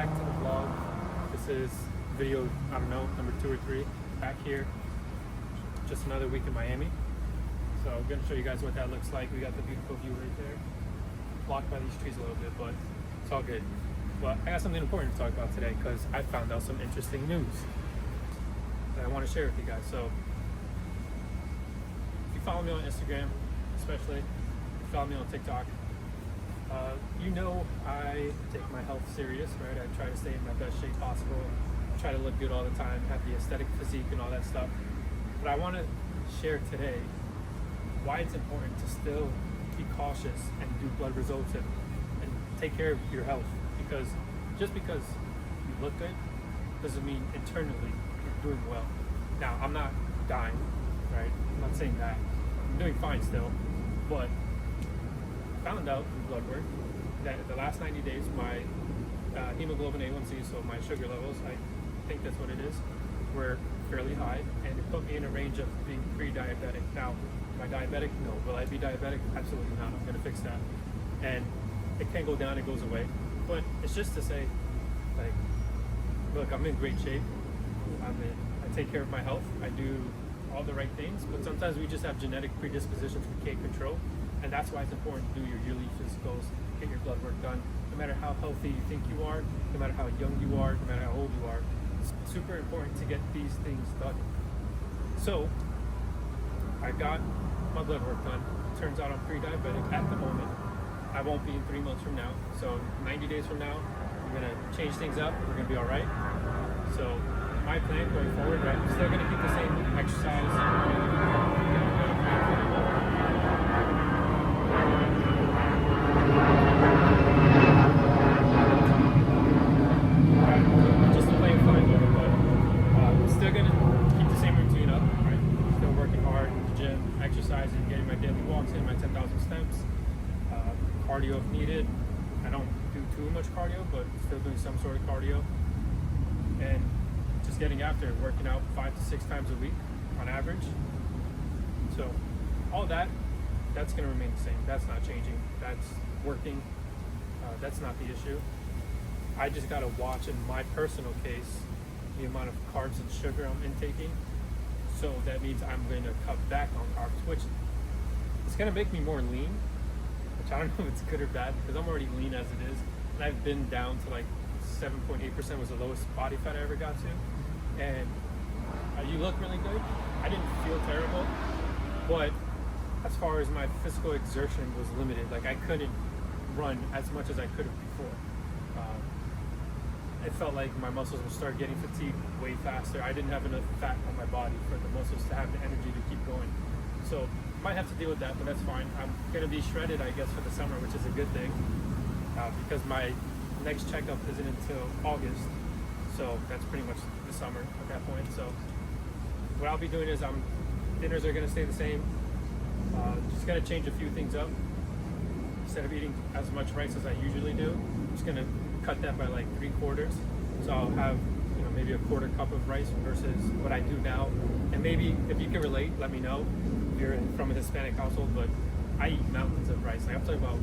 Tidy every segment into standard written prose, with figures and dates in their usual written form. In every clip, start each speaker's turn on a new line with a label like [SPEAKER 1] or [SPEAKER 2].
[SPEAKER 1] back to the vlog. This is video, I don't know, number 2 or 3. Back here, just another week in Miami. So I'm gonna show you guys what that looks like. We got the beautiful view right there. Blocked by these trees a little bit, but it's all good. Well, I got something important to talk about today because I found out some interesting news that I want to share with you guys. So if you follow me on Instagram, especially, if you follow me on TikTok, you know I take my health serious, right? I try to stay in my best shape possible. I try to look good all the time, have the aesthetic physique and all that stuff. But I want to share today why it's important to still be cautious and do blood results and take care of your health. Because just because you look good doesn't mean internally you're doing well. Now, I'm not dying, right? I'm not saying that. I'm doing fine still, but found out through blood work that the last 90 days my hemoglobin A1C, so my sugar levels, I think that's what it is, were fairly high, and it put me in a range of being pre-diabetic. Now, am I diabetic? No. Will I be diabetic? Absolutely not. I'm going to fix that. And it can go down, it goes away. But it's just to say, like, look, I'm in great shape. I take care of my health. I do all the right things, but sometimes we just have genetic predispositions we can't control. And that's why it's important to do your yearly physicals, get your blood work done. No matter how healthy you think you are, no matter how young you are, no matter how old you are, it's super important to get these things done. So, I got my blood work done. Turns out I'm pre-diabetic at the moment. I won't be in 3 months from now. So 90 days from now, we're gonna change things up. We're gonna be all right. So my plan going forward, right? I'm still gonna keep the same exercise. Just to play fine with it, but I'm still gonna keep the same routine up, right? Still working hard in the gym, exercising, getting my daily walks in, my 10,000 steps. Cardio if needed. I don't do too much cardio, but still doing some sort of cardio. And just getting after it, working out 5 to 6 times a week on average. So all that's going to remain the same. That's not changing. That's working. That's not the issue. I just got to watch, in my personal case, the amount of carbs and sugar I'm intaking. So that means I'm going to cut back on carbs, which is going to make me more lean. Which I don't know if it's good or bad because I'm already lean as it is, and I've been down to like 7.8% was the lowest body fat I ever got to. And you look really good. I didn't feel terrible, but as far as my physical exertion was limited, like I couldn't run as much as I could have before. It felt like my muscles would start getting fatigued way faster. I didn't have enough fat on my body for the muscles to have the energy to keep going. So might have to deal with that, but that's fine. I'm gonna be shredded, I guess, for the summer, which is a good thing, because my next checkup isn't until August, so that's pretty much the summer at that point. So what I'll be doing is dinners are gonna stay the same. Just gonna change a few things up. Instead of eating as much rice as I usually do, I'm just gonna cut that by like 3/4. So I'll have maybe a 1/4 cup of rice versus what I do now. And maybe if you can relate, let me know. You're from a Hispanic household, but I eat mountains of rice. Like I'm talking about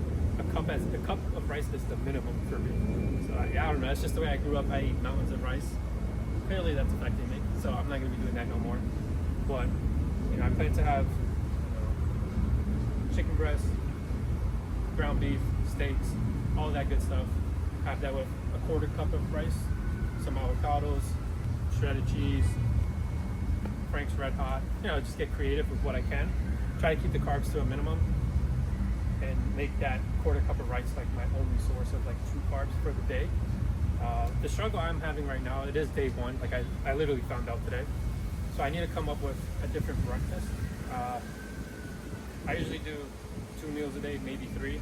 [SPEAKER 1] the cup of rice is the minimum for me. So I don't know. It's just the way I grew up. I eat mountains of rice. Clearly, that's affecting me. So I'm not going to be doing that no more. But I plan to have chicken breast, ground beef, steaks, all that good stuff. Have that with a 1/4 cup of rice, some avocados, shredded cheese, Frank's Red Hot, just get creative with what I can. Try to keep the carbs to a minimum and make that 1/4 cup of rice like my only source of like true carbs for the day. The struggle I'm having right now, it is day one. Like I literally found out today. So I need to come up with a different breakfast. I usually do 2 meals a day, maybe 3.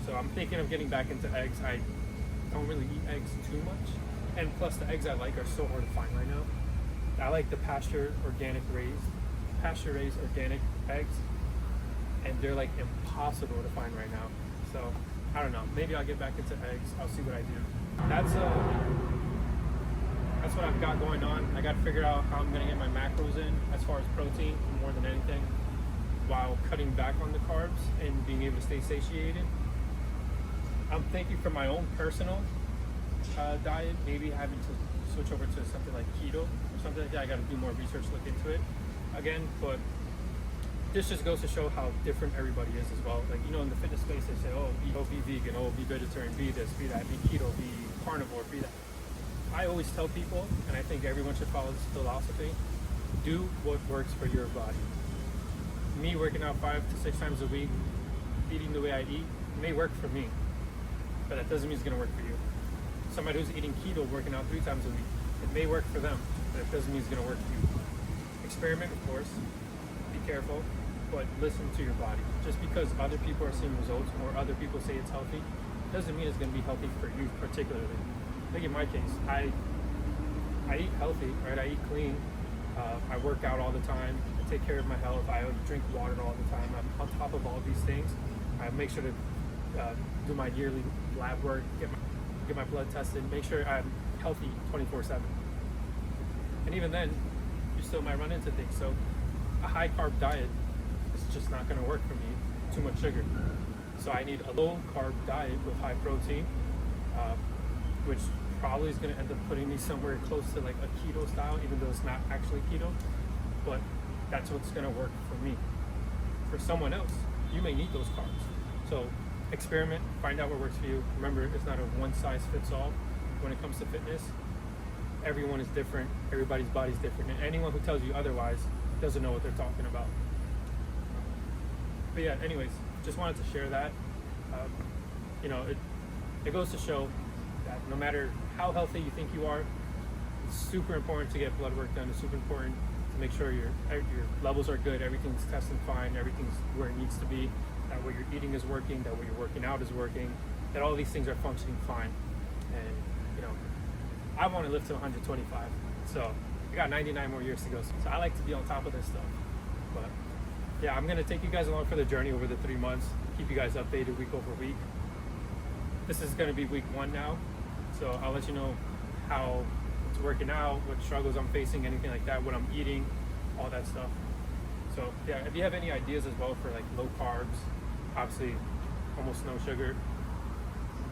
[SPEAKER 1] So I'm thinking of getting back into eggs. I don't really eat eggs too much. And plus the eggs I like are so hard to find right now. I like the pasture raised organic eggs, and they're like impossible to find right now. So I don't know. Maybe I'll get back into eggs. I'll see what I do. That's what I've got going on. I got to figure out how I'm gonna get my macros in as far as protein more than anything, while cutting back on the carbs and being able to stay satiated. I'm thinking for my own personal diet, maybe having to switch over to something like keto or something like that. I got to do more research, look into it again, but this just goes to show how different everybody is as well. Like, you know, in the fitness space, they say, oh, be vegan, oh, be vegetarian, be this, be that, be keto, be carnivore, be that. I always tell people, and I think everyone should follow this philosophy, do what works for your body. Me working out 5 to 6 times a week, eating the way I eat, may work for me, but that doesn't mean it's gonna work for you. Somebody who's eating keto, working out 3 times a week, it may work for them, but it doesn't mean it's gonna work for you. Experiment, of course, be careful, but listen to your body. Just because other people are seeing results or other people say it's healthy, doesn't mean it's gonna be healthy for you particularly. Like in my case, I eat healthy, right? I eat clean. I work out all the time. I take care of my health. I drink water all the time. I'm on top of all these things. I make sure to do my yearly lab work, get my blood tested, make sure I'm healthy 24/7. And even then, you still might run into things. So a high carb diet is just not going to work for me. Too much sugar. So I need a low carb diet with high protein, which probably is going to end up putting me somewhere close to like a keto style, even though it's not actually keto, but that's what's going to work for me. For someone else, you may need those carbs. So experiment, find out what works for you. Remember, it's not a one size fits all when it comes to fitness. Everyone is different, everybody's body's different, and anyone who tells you otherwise doesn't know what they're talking about. But yeah, anyways, just wanted to share that. You know, it goes to show that no matter how healthy you think you are, it's super important to get blood work done. It's super important to make sure your levels are good, everything's testing fine, everything's where it needs to be, that what you're eating is working, that what you're working out is working, that all these things are functioning fine. And you know, I want to live to 125, so I got 99 more years to go. So I like to be on top of this stuff. But yeah, I'm gonna take you guys along for the journey over the 3 months, keep you guys updated week over week. This is gonna be week 1 now. So I'll let you know how it's working out, what struggles I'm facing, anything like that, what I'm eating, all that stuff. So yeah, if you have any ideas as well for like low carbs, obviously almost no sugar,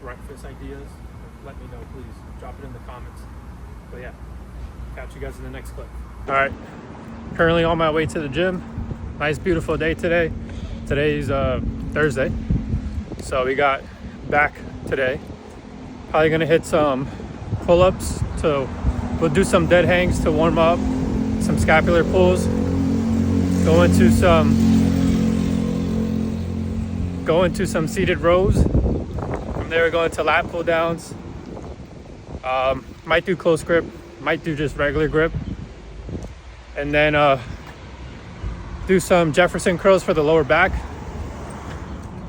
[SPEAKER 1] breakfast ideas, let me know, please. Drop it in the comments. But yeah, catch you guys in the next clip. All right, currently on my way to the gym. Nice, beautiful day today. Today's Thursday. So we got back today. Probably gonna hit some pull-ups. So we'll do some dead hangs to warm up, some scapular pulls, go into some seated rows. From there, we're going to lat pull downs. Might do close grip, might do just regular grip. And then do some Jefferson curls for the lower back.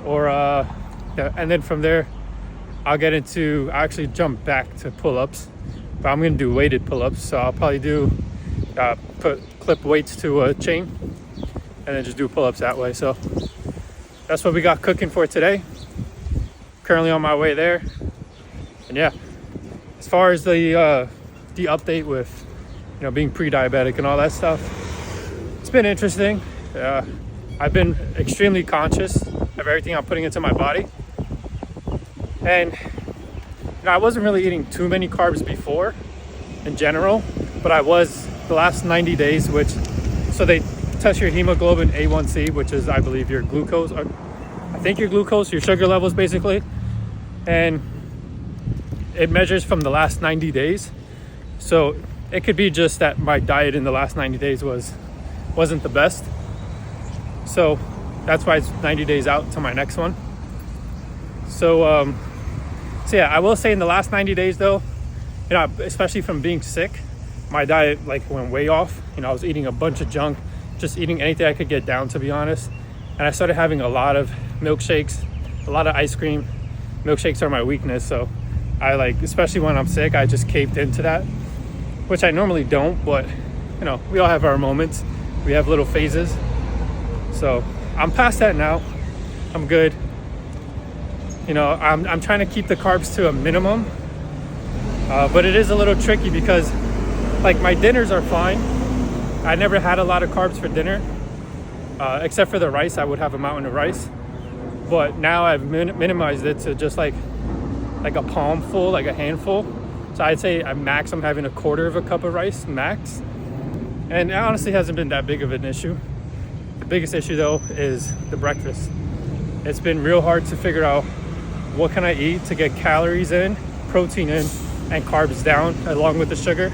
[SPEAKER 1] And then from there, I actually jump back to pull-ups, but I'm gonna do weighted pull-ups. So I'll probably clip weights to a chain and then just do pull-ups that way. So that's what we got cooking for today. Currently on my way there. And yeah, as far as the update with, you know, being pre-diabetic and all that stuff, it's been interesting. I've been extremely conscious of everything I'm putting into my body. And you know, I wasn't really eating too many carbs before in general, but I was the last 90 days, so they test your hemoglobin A1C, which is, I believe, your glucose, or I think your glucose, your sugar levels basically. And it measures from the last 90 days. So it could be just that my diet in the last 90 days wasn't the best. So that's why it's 90 days out to my next one. So yeah, I will say in the last 90 days though, you know, especially from being sick, my diet like went way off. You know, I was eating a bunch of junk, just eating anything I could get down, to be honest. And I started having a lot of milkshakes, a lot of ice cream. Milkshakes are my weakness, so I especially when I'm sick, I just caved into that, which I normally don't, but you know, we all have our moments. We have little phases. So I'm past that now. I'm good. You know, I'm trying to keep the carbs to a minimum, but it is a little tricky because like my dinners are fine. I never had a lot of carbs for dinner, except for the rice. I would have a mountain of rice, but now I've minimized it to just like like a palm full, like a handful. So I'd say at max I'm having a quarter of a cup of rice, max. And it honestly hasn't been that big of an issue. The biggest issue though is the breakfast. It's been real hard to figure out what can I eat to get calories in, protein in, and carbs down, along with the sugar,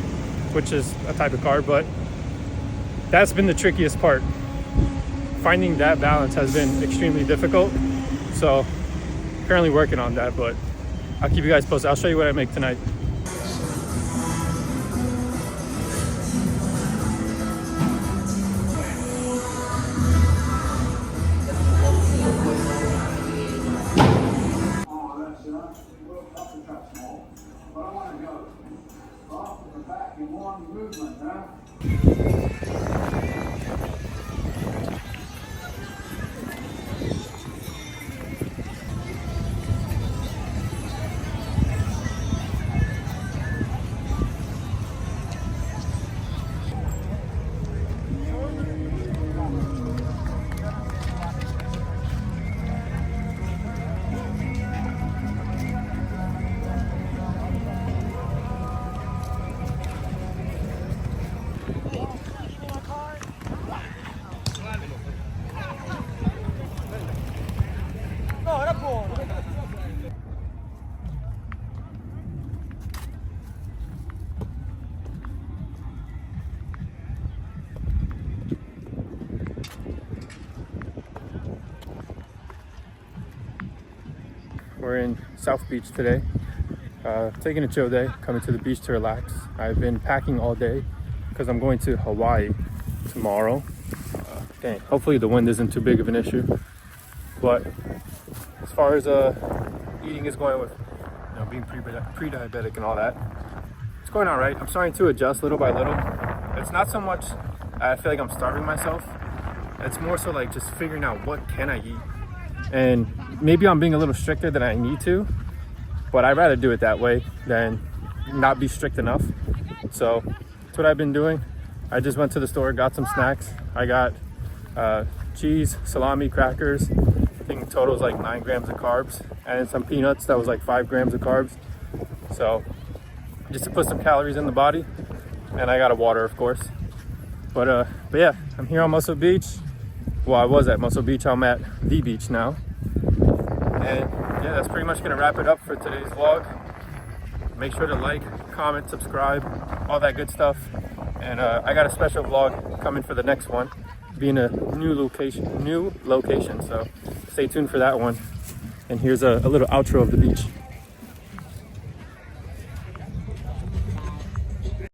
[SPEAKER 1] which is a type of carb. But that's been the trickiest part. Finding that balance has been extremely difficult. So currently working on that, but I'll keep you guys posted. I'll show you what I make tonight. We're in South Beach today, taking a chill day, coming to the beach to relax. I've been packing all day because I'm going to Hawaii tomorrow. Dang, hopefully the wind isn't too big of an issue. But as far as eating is going with, being pre-diabetic and all that, it's going all right. I'm starting to adjust little by little. It's not so much I feel like I'm starving myself. It's more so like just figuring out what can I eat. And maybe I'm being a little stricter than I need to, but I'd rather do it that way than not be strict enough. So that's what I've been doing. I just went to the store, got some snacks. I got cheese, salami, crackers. I think total is like 9 grams of carbs, and then some peanuts that was like 5 grams of carbs. So just to put some calories in the body, and I got a water, of course. But yeah, I'm here on Muscle Beach. Well, I was at Muscle Beach. I'm at the beach now. And yeah, that's pretty much gonna wrap it up for today's vlog. Make sure to like, comment, subscribe, all that good stuff. And I got a special vlog coming for the next one, being a new location. So stay tuned for that one. And here's a little outro of the beach.